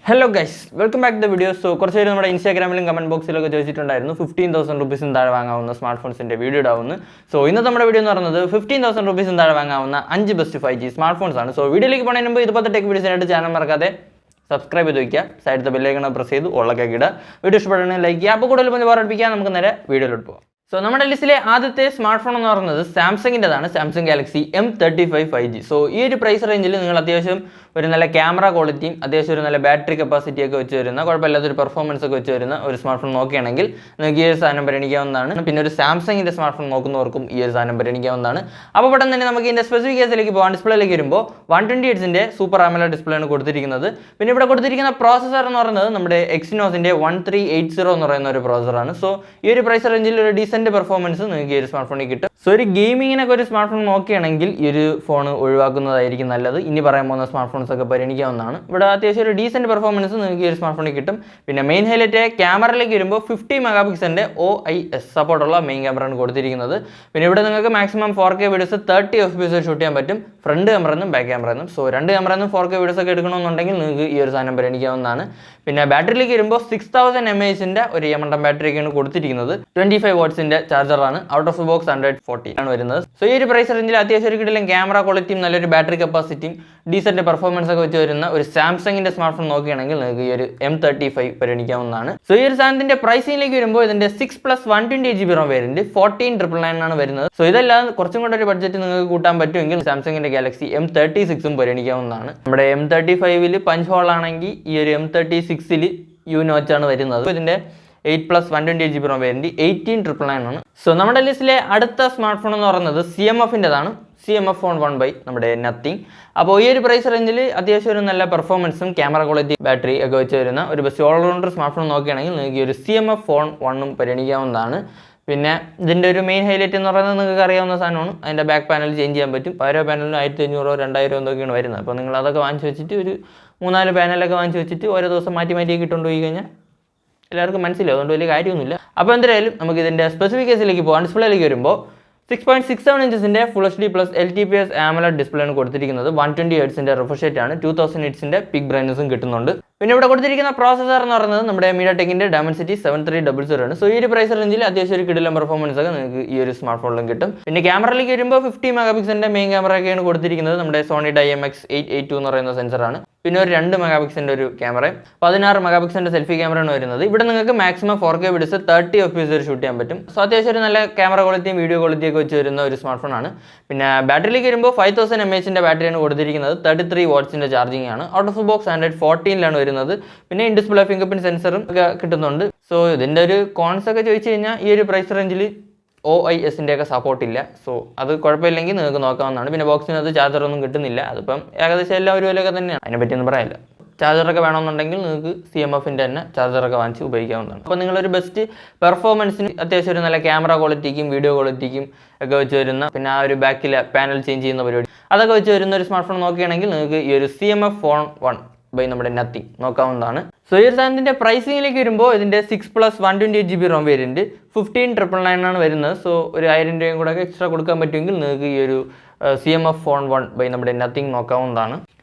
Hello guys, welcome back to the video. So, കുറച്ച് പേര് നമ്മുടെ ഇൻസ്റ്റാഗ്രാമിലും കമന്റ് ബോക്സിലൊക്കെ ചോദിച്ചിട്ടുണ്ടായിരുന്നു 15,000 rupees താഴെ വാങ്ങാവുന്ന സ്മാർട്ട് ഫോൺസിന്റെ വീഡിയോ ഇടാവുന്നു. സോ ഇന്നത്തെ നമ്മുടെ വീഡിയോ എന്ന് പറയുന്നത് 15,000 rupees താഴെ വാങ്ങാവുന്ന 5 ബെസ്റ്റ് 5G സ്മാർട്ട് ഫോൺസ് ആണ്. സോ വീഡിയോയിലേക്ക് പോകുന്നതിന് മുമ്പ് ഇതുപോലത്തെ ടെക് വീഡിയോസിനായിട്ട് ചാനൽ മറക്കാതെ സബ്സ്ക്രൈബ് ചെയ്ത് വയ്ക്കുക, സൈഡിലത്തെ ബെല്ലൈക്കൺ പ്രസ് ചെയ്ത് ഓളൊക്കെ ഇടുക. വീഡിയോ ഇഷ്ടപ്പെടുകയാണെങ്കിൽ ലൈക്ക് ചെയ്യുക. അപ്പോൾ കൂടുതൽ പറഞ്ഞ് പറയിപ്പിക്കാൻ നമുക്ക് നേരെ വീഡിയോയിലോട്ട് പോകാം. സോ നമ്മുടെ ലിസ്റ്റിലെ ആദ്യത്തെ സ്മാർട്ട് ഫോൺ എന്ന് പറയുന്നത് സാംസങ്ങിൻ്റെതാണ്, Samsung Galaxy M35 5G. So ഈ ഒരു പ്രൈസ് റേഞ്ചിൽ നിങ്ങൾ അത്യാവശ്യം ഒരു നല്ല ക്യാമറ ക്വാളിറ്റിയും അത്യാവശ്യം ഒരു നല്ല ബാറ്ററി കപ്പാസിറ്റിയൊക്കെ വെച്ച് വരുന്ന കുഴപ്പമില്ലാത്തൊരു പെർഫോമൻസ് ഒക്കെ വെച്ച് വരുന്ന ഒരു സ്മാർട്ട് ഫോൺ നോക്കുകയാണെങ്കിൽ നിങ്ങൾക്ക് ഈ ഒരു സാധനം പരിഗണിക്കാവുന്നതാണ്. പിന്നെ ഒരു സാംസങ്ങിൻ്റെ സ്മാർട്ട് ഫോൺ നോക്കുന്നവർക്കും ഈ ഒരു സാധനം പരിഗണിക്കാവുന്നതാണ്. അപ്പോൾ പെട്ടെന്ന് തന്നെ നമുക്ക് ഇതിൻ്റെ സ്പെസിഫിക്കേഷനിലേക്ക് പോകാം. ഡിസ്പ്ലേയിലേക്ക് വരുമ്പോൾ 120 Hzന്റെ സൂപ്പർ AMOLED ഡിസ്പ്ലേ ആണ് കൊടുത്തിരിക്കുന്നത്. പിന്നെ ഇവിടെ കൊടുത്തിരിക്കുന്ന പ്രോസസ്സർ എന്ന് പറയുന്നത് നമ്മുടെ എക്സിനോസിൻ്റെ 1380 എന്ന് പറയുന്ന ഒരു പ്രോസസ്സറാണ്. സോ ഈ ഒരു പ്രൈസ് റേഞ്ചിൽ ഒരു ഡീസൻറ്റ് പെർഫോമൻസ് നിങ്ങൾക്ക് ഈ ഒരു സ്മാർട്ട് ഫോണിൽ കിട്ടും. സോ ഒരു ഗെയിമിങ്ങിനൊക്കെ ഒരു സ്മാർട്ട് ഫോൺ നോക്കുകയാണെങ്കിൽ ഈ ഒരു ഫോൺ ഒഴിവാക്കുന്നതായിരിക്കും നല്ലത്. ഇനി പറയാൻ പോകുന്ന സ്മാർട്ട് ഫോൺസ് ഒക്കെ പരിഗണിക്കാവുന്നതാണ്. ഇവിടെ അത്യാവശ്യം ഒരു ഡീസൻറ്റ് പെർഫോമൻസ് നിങ്ങൾക്ക് ഈ ഒരു സ്മാർട്ട് ഫോണിൽ കിട്ടും. പിന്നെ മെയിൻ ഹൈലൈറ്റ് ക്യാമറയിലേക്ക് വരുമ്പോൾ 50 മെഗാപിക്സലിൻ്റെ OIS സപ്പോർട്ടുള്ള മെയിൻ ക്യാമറയാണ് കൊടുത്തിരിക്കുന്നത്. പിന്നെ ഇവിടെ നിങ്ങൾക്ക് maximum 4K videos 30 FPS shoot ചെയ്യാൻ പറ്റും, ഫ്രണ്ട് ക്യാമറയെന്നും ബാക്ക് ക്യാമറയെന്നും. സോ രണ്ട് ക്യാമറയെന്നും 4K വീഡിയോസ് ഒക്കെ എടുക്കണമെന്നുണ്ടെങ്കിൽ നിങ്ങൾക്ക് ഈ ഒരു സാധനം പരിഗണിക്കാവുന്നതാണ്. പിന്നെ ബാറ്ററിയിലേക്ക് വരുമ്പോൾ 6000 mAh ഒരു M1 ബാറ്ററിയൊക്കെയാണ് കൊടുത്തിരിക്കുന്നത്. 25 വാട്ട്സിൻ്റെ ചാർജറാണ്. ഔട്ട് ഓഫ് ബോക്സ് 140 ആണ് വരുന്നത്. സോ ഈ ഒരു പ്രൈസ് റേഞ്ചിൽ അത്യാവശ്യം ഒരു കിടിലൻ ക്യാമറ ക്വാളിറ്റിയും നല്ലൊരു ബാറ്ററി കപ്പാസിറ്റിയും ഡീസൻറ്റ് പെർഫോമൻസ് ഒക്കെ വെച്ച് വരുന്ന ഒരു സാംസങ്ങിൻ്റെ സ്മാർട്ട് ഫോൺ നോക്കുകയാണെങ്കിൽ നിങ്ങൾക്ക് ഈ ഒരു M35 പരിഗണിക്കാവുന്നതാണ്. സോ ഈ ഒരു സാധനത്തിൻ്റെ പ്രൈസിംഗിലേക്ക് വരുമ്പോൾ ഇതിൻ്റെ 6+128GB ROM വേരിയൻറ്റ് 14,999 ആണ് വരുന്നത്. സോ ഇതെല്ലാം കുറച്ചും കൂടെ ഒരു ബഡ്ജറ്റ് നിങ്ങൾക്ക് കൂട്ടാൻ പറ്റുമെങ്കിൽ സാംസങ്ങിൻ്റെ ഗാലക്സി M36 പരിഗണിക്കാവുന്നതാണ്. നമ്മുടെ M35 പഞ്ച് ഹോൾ ആണെങ്കിൽ ഈ ഒരു M36 U നോച്ചാണ് വരുന്നത്. ഇതിൻ്റെ 8+128GB ROM വേരിയൻറ്റ് 18,999 ആണ്. സോ നമ്മുടെ ലിസ്റ്റിലെ അടുത്ത സ്മാർട്ട് ഫോൺ എന്ന് പറയുന്നത് CMFൻ്റെതാണ്. CMF Phone 1 by നമ്മുടെ നത്തിങ്. അപ്പോൾ ഈ ഒരു പ്രൈസ് റേഞ്ചിൽ അത്യാവശ്യം ഒരു നല്ല പെർഫോമൻസും ക്യാമറ ക്വാളിറ്റി ബാറ്ററി ഒക്കെ വെച്ച് വരുന്ന ഒരു ബെസ്റ്റ് ഓൾറൗണ്ടർ സ്മാർട്ട് ഫോൺ നോക്കുകയാണെങ്കിൽ നിങ്ങൾക്ക് ഈ ഒരു CMF Phone 1 പരിഗണിക്കാവുന്നതാണ്. പിന്നെ ഇതിൻ്റെ ഒരു മെയിൻ ഹൈലൈറ്റ് എന്ന് പറയുന്നത് നിങ്ങൾക്ക് അറിയാവുന്ന സാധനമാണ്, അതിൻ്റെ ബാക്ക് പാനൽ ചേഞ്ച് ചെയ്യാൻ പറ്റും. ഓരോ പാനലിനും 1500 2000 എന്തൊക്കെയാണ് വരുന്നത്. അപ്പോൾ നിങ്ങൾ അതൊക്കെ വാങ്ങിച്ച് വെച്ചിട്ട് ഒരു 3-4 പാനലൊക്കെ വാങ്ങിച്ച് വെച്ചിട്ട് ഓരോ ദിവസം മാറ്റി ഇട്ടുകൊണ്ട് പോയി കഴിഞ്ഞാൽ എല്ലാവർക്കും മനസ്സിലാവും, അതുകൊണ്ട് വലിയ കാര്യമൊന്നുമില്ല. അപ്പോൾ എന്തായാലും നമുക്ക് ഇതിൻ്റെ സ്പെസിഫിക്കേഷനിലേക്ക് പോകാം. ഡിസ്പ്ലേയിലേക്ക് വരുമ്പോൾ 6.67 ഇഞ്ചസിൻ്റെ full HD plus LTPS AMOLED display ആണ് കൊടുത്തിരിക്കുന്നത്. 120 Hzന്റെ റിഫ്രഷ് റേറ്റ് ആണ്. 2000 Hzന്റെ പിക് ബ്രൈറ്റ്നസും കിട്ടുന്നുണ്ട്. പിന്നെ ഇവിടെ കൊടുത്തിരിക്കുന്ന പ്രോസസ്സർ എന്ന് പറയുന്നത് നമ്മുടെ MediaTekന്റെ Dimensity 7300 ആണ്. സോ ഈ ഒരു പ്രൈസ് റേഞ്ചിൽ അത്യാവശ്യം ഒരു കിടിലൻ പെർഫോമൻസ് ഒക്കെ നിങ്ങൾക്ക് ഈ ഒരു സ്മാർട്ട് ഫോണിലും കിട്ടും. പിന്നെ ക്യാമറയിലേക്ക് വരുമ്പോൾ 50 മെഗാപിക്സലിൻ്റെ മെയിൻ ക്യാമറയൊക്കെയാണ് കൊടുത്തിരിക്കുന്നത്. നമ്മുടെ Sony IMX882 എന്ന് പറയുന്ന സെൻസറാണ്. പിന്നെ ഒരു 2 മെഗാപിക്സലിൻ്റെ ഒരു ക്യാമറയും 16 മെഗാപിക്സലിൻ്റെ സെൽഫി ക്യാമറയാണ് വരുന്നത്. ഇവിടെ നിങ്ങൾക്ക് maximum 4K videos 30 FPS shoot ചെയ്യാൻ പറ്റും. സോ അത്യാവശ്യം ഒരു നല്ല ക്യാമറ ക്വാളിറ്റിയും വീഡിയോ ക്വാളിറ്റിയൊക്കെ വെച്ച് വരുന്ന ഒരു സ്മാർട്ട് ഫോണാണ്. പിന്നെ ബാറ്ററിയിലേക്ക് വരുമ്പോൾ 5000 mAh ബാറ്ററിയാണ് കൊടുത്തിരിക്കുന്നത്. 33 വാട്ട്സിൻ്റെ ചാർജിങ് ആണ്. ഔട്ട് ഓഫ് ബോക്സ് 114 വരുന്നത്. പിന്നെ ഇൻ ഡിസ്പ്ലേ ഫിംഗർ പ്രിന്റ് സെൻസറും ഒക്കെ കിട്ടുന്നുണ്ട്. സോ ഇതിൻ്റെ ഒരു കോൺസ് ഒക്കെ ചോദിച്ചു കഴിഞ്ഞാൽ ഈ ഒരു പ്രൈസ് റേഞ്ചിൽ OISൻ്റെ ഒക്കെ സപ്പോർട്ട് ഇല്ല. സോ അത് കുഴപ്പമില്ലെങ്കിൽ നിങ്ങൾക്ക് നോക്കാവുന്നതാണ്. പിന്നെ ബോക്സിനകത്ത് ചാർജറൊന്നും കിട്ടുന്നില്ല. അതിപ്പം ഏകദേശം എല്ലാ ഒരു വിലയൊക്കെ തന്നെയാണ്, അതിനെപ്പറ്റിയൊന്നും പറയാനില്ല. ചാർജറൊക്കെ വേണമെന്നുണ്ടെങ്കിൽ നിങ്ങൾക്ക് CMFൻ്റെ തന്നെ ചാർജറൊക്കെ വാങ്ങിച്ച് ഉപയോഗിക്കാവുന്നതാണ്. അപ്പോൾ നിങ്ങളൊരു ബെസ്റ്റ് പെർഫോമൻസിന് അത്യാവശ്യം ഒരു നല്ല ക്യാമറ ക്വാളിറ്റിക്കും വീഡിയോ ക്വാളിറ്റിക്കും ഒക്കെ വെച്ച് വരുന്ന, പിന്നെ ആ ഒരു ബാക്കിൽ പാനൽ ചേഞ്ച് ചെയ്യുന്ന പരിപാടി അതൊക്കെ വെച്ച് വരുന്ന ഒരു സ്മാർട്ട് ഫോൺ നോക്കുകയാണെങ്കിൽ നിങ്ങൾക്ക് ഈ ഒരു CMF Phone 1 by നമ്മുടെ നത്തിങ് നോക്കാവുന്നതാണ്. സോ ഈ ഒരു സാധനത്തിൻ്റെ പ്രൈസിങ്ങിലേക്ക് വരുമ്പോൾ ഇതിൻ്റെ 6+128GB ROM വേരിയൻറ്റ് 15,999 ആണ് വരുന്നത്. സോ ഒരു 1000 രൂപയും കൂടെ എക്സ്ട്രാ കൊടുക്കാൻ പറ്റുമെങ്കിൽ നിങ്ങൾക്ക് ഈ ഒരു CMF Phone 1 by നമ്മുടെ നത്തിങ് നോക്കാവുന്നതാണ്.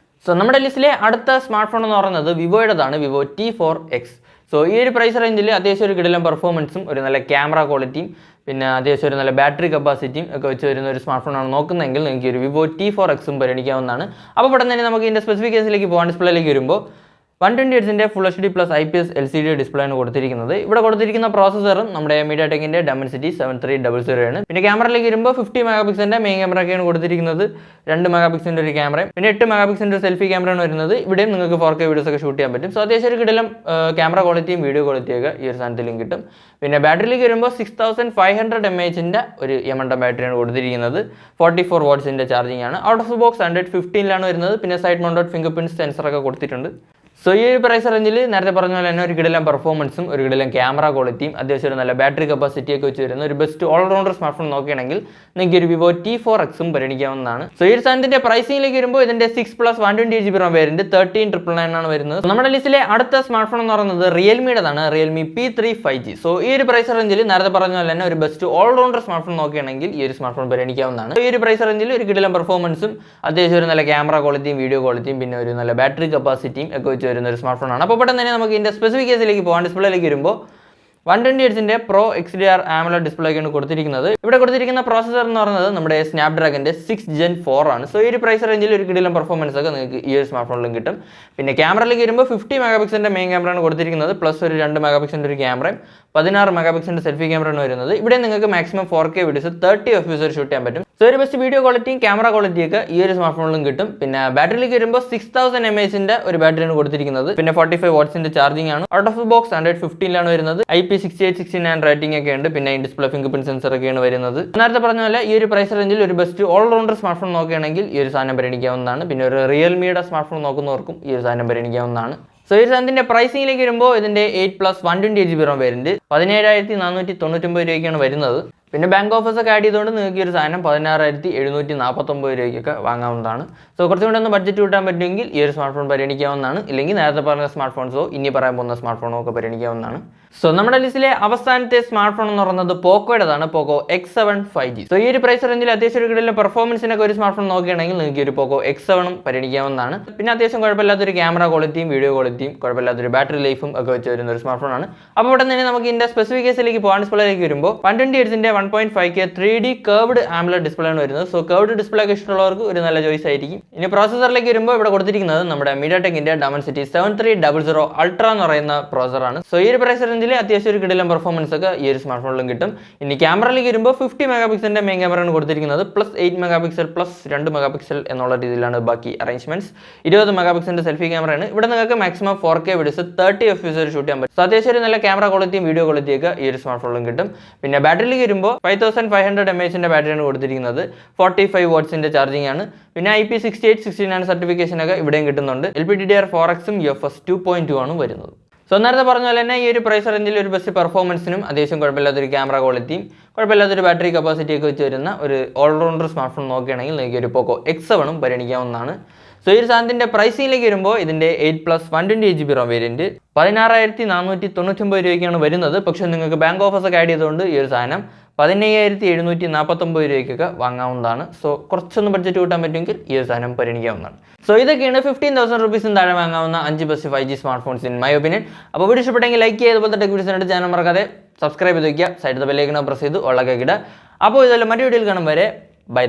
സോ നമ്മുടെ ലിസ്റ്റിലെ അടുത്ത സ്മാർട്ട് ഫോൺ എന്ന് പറയുന്നത് വിവോയുടേതാണ്, വിവോ T4X. സോ ഈ ഒരു പ്രൈസ് റേഞ്ചിൽ അത്യാവശ്യം ഒരു കിടിലൻ പെർഫോമൻസും ഒരു നല്ല ക്യാമറ ക്വാളിറ്റിയും പിന്നെ അത്യാവശ്യം ഒരു നല്ല ബാറ്ററി കപ്പാസിറ്റിയും ഒക്കെ വെച്ച് വരുന്ന ഒരു സ്മാർട്ട് ഫോണാണ് നോക്കുന്നതെങ്കിൽ നിങ്ങൾക്ക് ഒരു വിവോ T4X പരിഗണിക്കാവുന്നതാണ്. അപ്പോൾ പെട്ടെന്ന് തന്നെ നമുക്ക് ഇതിൻ്റെ സ്പെസിഫിക്കേഷനിലേക്ക് പോകാൻ. ഡിസ്പ്ലേയിലേക്ക് വരുമ്പോൾ 120 Hzന്റെ full HD plus IPS LCD display ആണ് കൊടുത്തിരിക്കുന്നത്. ഇവിടെ കൊടുത്തിരിക്കുന്ന പ്രോസസ്സറും നമ്മുടെ MediaTekന്റെ Dimensity 7300 ആണ്. പിന്നെ ക്യാമറയിലേക്ക് വരുമ്പോൾ 50 മെഗാപിക്സലിൻ്റെ മെയിൻ ക്യാമറയൊക്കെയാണ് കൊടുത്തിരിക്കുന്നത്. 2 മെഗാപിക്സലിൻ്റെ ഒരു ക്യാമറയും പിന്നെ 8 മെഗാപിക്സലിൻ്റെ ഒരു സെൽഫി ക്യാമറയാണ് വരുന്നത്. ഇവിടെയും നിങ്ങൾക്ക് 4K വീഡിയോസ് ഒക്കെ ഷൂട്ട് ചെയ്യാൻ പറ്റും. സോ അത്യാവശ്യം ഒരു കിടിലം ക്യാമറ ക്വാളിറ്റിയും വീഡിയോ ക്വാളിറ്റിയൊക്കെ ഈ ഒരു സാധനത്തിലും കിട്ടും. പിന്നെ ബാറ്ററിയിലേക്ക് വരുമ്പോൾ 6500 mAh ഒരു M1 ബാറ്ററിയാണ് കൊടുത്തിരിക്കുന്നത്. 44 വാട്ട്സിൻ്റെ ചാർജിങ് ആണ്. ഔട്ട് ഓഫ് ബോക്സ് 115 വരുന്നത്. പിന്നെ സൈഡ് മൗണ്ടഡ് ഫിംഗർ പ്രിന്റ് സെൻസറൊക്കെ കൊടുത്തിട്ടുണ്ട്. സോ ഈ ഒരു പ്രൈസ് റേഞ്ചിൽ നേരത്തെ പറഞ്ഞ പോലെ തന്നെ ഒരു കിടിലൻ പെർഫോമൻസും ഒരു കിടിലൻ ക്യാമറ ക്വാളിറ്റിയും അത്യാവശ്യം ഒരു നല്ല ബാറ്ററി കപ്പാസിറ്റിയൊക്കെ വെച്ച് വരുന്ന ഒരു ബെസ്റ്റ് ഓൾറൗണ്ടർ സ്മാർട്ട് ഫോൺ നോക്കുകയാണെങ്കിൽ നിങ്ങൾക്ക് ഒരു വിവോ T4X പരിഗണിക്കാവുന്നതാണ്. സോ ഈ ഒരു സാധനത്തിൻ്റെ പ്രൈസിംഗിലേക്ക് വരുമ്പോൾ ഇതിൻ്റെ 6+128GB ROM വേരിയൻറ്റ് 13,999 ആണ് വരുന്നത്. നമ്മുടെ ലിസ്റ്റിലെ അടുത്ത സ്മാർട്ട് ഫോൺ എന്ന് പറയുന്നത് റിയൽമിയുടേതാണ്, റിയൽമി P3 5G. സോ ഈ ഒരു പ്രൈസ് റേഞ്ചിൽ നേരത്തെ പറഞ്ഞ പോലെ തന്നെ ഒരു ബെസ്റ്റ് ഓൾറൗണ്ടർ സ്മാർട്ട് ഫോൺ നോക്കുകയാണെങ്കിൽ ഈ ഒരു സ്മാർട്ട് ഫോൺ പരിഗണിക്കാവുന്നതാണ്. ഈ ഒരു പ്രൈസ് റേഞ്ചിൽ ഒരു കിടിലൻ പെർഫോമൻസും അത്യാവശ്യം ഒരു നല്ല ക്യാമറ ക്വാളിറ്റിയും വീഡിയോ ക്വാളിറ്റിയും പിന്നെ ഒരു നല്ല ബാറ്ററി കപ്പാസിറ്റിയും ഒക്കെ വെച്ച് വരുന്ന ഒരു സ്മാർട്ട് ഫോണാണ്. അപ്പോൾ പെട്ടെന്ന് തന്നെ നമുക്ക് ഇതിൻ്റെ സ്പെസിഫിക്കേഷനിലേക്ക് പോകാൻ. ഡിസ്പ്ലേയിലേക്ക് വരുമ്പോൾ 120Hz Pro XDR AMOLED ഡിസ്പ്ലേക്കാണ് കൊടുത്തിരിക്കുന്നത്. ഇവിടെ കൊടുത്തിരിക്കുന്ന പ്രോസസർ എന്ന് പറയുന്നത് നമ്മുടെ സ്നാപ്ഡ്രാഗന്റെ 6 Gen 4 ആണ്. സോ ഈ ഒരു പ്രൈസ് റേഞ്ചിൽ ഒരു കിടിലൻ പെർഫോമൻസ് ഒക്കെ നിങ്ങൾക്ക് ഈ ഒരു സ്മാർട്ട് ഫോണിലും കിട്ടും. പിന്നെ ക്യാമറയിലേക്ക് വരുമ്പോൾ 50 മെഗാപിക്സലിന്റെ മെയിൻ ക്യാമറയാണ് കൊടുത്തിരിക്കുന്നത്, പ്ലസ് ഒരു 2 മെഗാപിക്സലിന്റെ ഒരു ക്യാമറയും 16 മെഗാപിക്സലിന്റെ സെൽഫി ക്യാമറയാണ് വരുന്നത്. ഇവിടെ നിങ്ങൾക്ക് maximum 4K videos 30 FPS shoot ചെയ്യാൻ പറ്റും. സോ ഒരു ബെസ്റ്റ് വീഡിയോ ക്വാളിറ്റിയും ക്യാമറ ക്വാളിറ്റിയും ഒക്കെ ഈ ഒരു സ്മാർട്ട് ഫോണിലും കിട്ടും. പിന്നെ ബാറ്ററിയിലേക്ക് വരുമ്പോൾ 6000 mAh ഒരു ബാറ്ററിയാണ് കൊടുത്തിരിക്കുന്നത്. പിന്നെ 45 വാട്ട്സിന്റെ ചാർജിംഗ് ആണ്. Out of the box Android 15 ലാണ് വരുന്നത്. IP6869 റേറ്റിംഗ് ഒക്കെ ഉണ്ട്. പിന്നെ ഡിസ്പ്ലേ ഫിംഗർ പ്രിന്റ് സെൻസർ ഒക്കെയാണ് വരുന്നത്. നേരത്തെ പറഞ്ഞ പോലെ ഈ ഒരു പ്രൈസ് റേഞ്ചിൽ ഒരു ബെസ്റ്റ് ഓൾറൗണ്ടർ സ്മാർട്ട് ഫോൺ നോക്കുകയാണെങ്കിൽ ഈ ഒരു സാധനം പരിഗണിക്കാവുന്നതാണ്. പിന്നെ ഒരു റിയൽമിയുടെ സ്മാർട്ട് ഫോൺ നോക്കുന്നവർക്കും ഈ ഒരു സാധനം പരിഗണിക്കാവുന്നതാണ്. സോ ഈ സാധനത്തിന്റെ പ്രൈസിംഗിലേക്ക് വരുമ്പോൾ ഇതിന്റെ 8+ 120GB ROM വേരിയന്റ് 17,499 രൂപയ്ക്കാണ് വരുന്നത്. പിന്നെ ബാങ്ക് ഓഫേഴ്സ് ഒക്കെ ആഡ് ചെയ്തുകൊണ്ട് നിങ്ങൾക്ക് ഈ ഒരു സാധനം 16,749 രൂപയ്ക്കൊക്കെ വാങ്ങാവുന്നതാണ്. സോ കുറച്ചും കൂടെ ഒന്ന് ബഡ്ജറ്റ് കൂട്ടാൻ പറ്റുമെങ്കിൽ ഈ ഒരു സ്മാർട്ട് ഫോൺ പരിഗണിക്കാവുന്നതാണ്. ഇല്ലെങ്കിൽ നേരത്തെ പറഞ്ഞ സ്മാർട്ട് ഫോൺസോ ഇനി പറയാൻ പോകുന്ന സ്മാർട്ട് ഫോണോ ഒക്കെ പരിഗണിക്കാവുന്നതാണ്. സോ നമ്മുടെ ലിസ്റ്റിലെ അവസാനത്തെ സ്മാർട്ട് ഫോൺ എന്ന് പറയുന്നത് പോക്കോയുടേതാണ്, പോക്കോ X7 5G. സോ ഈ ഒരു പ്രൈസ് റേഞ്ചിൽ അത്യാവശ്യം ഒരു പെർഫോമൻസിനൊക്കെ ഒരു സ്മാർട്ട് ഫോൺ നോക്കുകയാണെങ്കിൽ നിങ്ങൾക്ക് ഒരു പോക്കോ X7 പരിഗണിക്കാവുന്നതാണ്. പിന്നെ അത്യാവശ്യം കുഴപ്പമില്ലാത്തൊരു ക്യാമറ ക്വാളിറ്റിയും വീഡിയോ ക്വാളിറ്റിയും കുഴപ്പമില്ലാത്തൊരു ബാറ്ററി ലൈഫും ഒക്കെ വെച്ച് വരുന്ന ഒരു സ്മാർട്ട് ഫോൺ ആണ്. അപ്പോൾ ഇവിടെ തന്നെ നമുക്ക് ഇതിന്റെ സ്പെസിഫിക്കേഷനിലേക്ക് പോകാൻ. ഡിസ്പ്ലേയിലേക്ക് വരുമ്പോൾ 120Hz 1.5K 3D curved AMOLED display ആണ് വരുന്നത്. സോ കർവ്ഡ് ഡിസ്പ്ലേ ഒക്കെ ഇഷ്ടമുള്ളവർക്ക് ഒരു നല്ല ചോയ്സ് ആയിരിക്കും. ഇനി പ്രോസസറിലേക്ക് വരുമ്പോൾ ഇവിടെ കൊടുത്തിരിക്കുന്നത് നമ്മുടെ MediaTekന്റെ Dimensity 7300 Ultra എന്ന് പറയുന്ന പ്രോസസറാണ്. സോ ഈ ഒരു പ്രൈസ് റേഞ്ചിൽ അത്യാവശ്യം ഒരു കിടിലൻ പെർഫോമൻസ് ഒക്കെ ഈ ഒരു സ്മാർട്ട് ഫോണിലും കിട്ടും. ഇനി ക്യാമറയിലേക്ക് വരുമ്പോൾ 50 മെഗാപിക്സലിന്റെ മെയിൻ ക്യാമറയാണ് കൊടുത്തിരിക്കുന്നത്, പ്ലസ് 8 മെഗാപിക്സൽ പ്ലസ് 2 മെഗാപിക്സൽ എന്നുള്ള രീതിയിലാണ് ബാക്കി അറേഞ്ച്മെന്റ്സ്. 20 മെഗാപിക്സലിന്റെ സെൽഫി ക്യാമറയാണ്. ഇവിടെ നിങ്ങൾക്ക് maximum 4K videos 30 FPS shoot ചെയ്യാൻ പറ്റും. സോ അത്യാവശ്യം ഒരു നല്ല ക്യാമറ ക്വാളിറ്റിയും വീഡിയോ ക്വാളിറ്റിയും ഒക്കെ ഈ ഒരു സ്മാർട്ട് ഫോണിലും കിട്ടും. പിന്നെ ബാറ്ററിയിലേക്ക് വരുമ്പോൾ 5500 mAh ബാറ്ററിയാണ് കൊടുത്തിരിക്കുന്നത്. 45 വാട്ട്സിന്റെ ചാർജിംഗ് ആണ്. പിന്നെ IP6869 സർട്ടിഫിക്കേഷൻ ഒക്കെ ഇവിടെയും കിട്ടുന്നുണ്ട്. LPDDR4X UFS 2.2 ആണ് വരുന്നത്. സോ നേരത്തെ പറഞ്ഞ പോലെ തന്നെ ഈ ഒരു പ്രൈസ് റേഞ്ചിൽ ഒരു ബെസ്റ്റ് പെർഫോമൻസിനും അത്യാവശ്യം കുഴപ്പമില്ലാത്തൊരു ക്യാമറ ക്വാളിറ്റിയും കുഴപ്പമില്ലാത്തൊരു ബാറ്ററി കപ്പാസിറ്റി ഒക്കെ വെച്ച് വരുന്ന ഒരു ഓൾറൗണ്ടർ സ്മാർട്ട് ഫോൺ നോക്കുകയാണെങ്കിൽ നിങ്ങൾക്ക് ഒരു പോക്കോ X7 പരിഗണിക്കാവുന്നതാണ്. സോ ഈ ഒരു സാധനത്തിന്റെ പ്രൈസിംഗിലേക്ക് വരുമ്പോൾ ഇതിന്റെ 8+ 120GB ROM വേരിയന്റ് 16,499 രൂപയ്ക്കാണ് വരുന്നത്. പക്ഷേ നിങ്ങൾക്ക് ബാങ്ക് ഓഫേഴ്സ് ഒക്കെ ആഡ് ചെയ്തുകൊണ്ട് ഈ ഒരു സാധനം 15,749 രൂപയ്ക്കൊക്കെ വാങ്ങാവുന്നതാണ്. സോ കുറച്ചൊന്ന് ബഡ്ജറ്റ് കൂട്ടാൻ പറ്റുമെങ്കിൽ ഈ ഒരു സാധനം പരിഗണിക്കാവുന്നതാണ്. സോ ഇതൊക്കെയാണ് 15,000 rupees താഴെ വാങ്ങാവുന്ന 5 best 5G smart phones in my opinion. അപ്പോൾ വീഡിയോ ഇഷ്ടപ്പെട്ടെങ്കിൽ ലൈക്ക് ചെയ്ത് അതുപോലത്തെ ടെക് വീഡിയോസിനായിട്ട് ചാനൽ മറക്കാതെ സബ്സ്ക്രൈബ് ചെയ്ത് വയ്ക്കുക. സൈഡിൽ ബെല്ലൈക്കൺ പ്രസ് ചെയ്ത് ഓളാക്കി ഇടുക. അപ്പോൾ ഇതെല്ലാം മറ്റു വീഡിയോയിൽ കാണും വരെ ബൈ.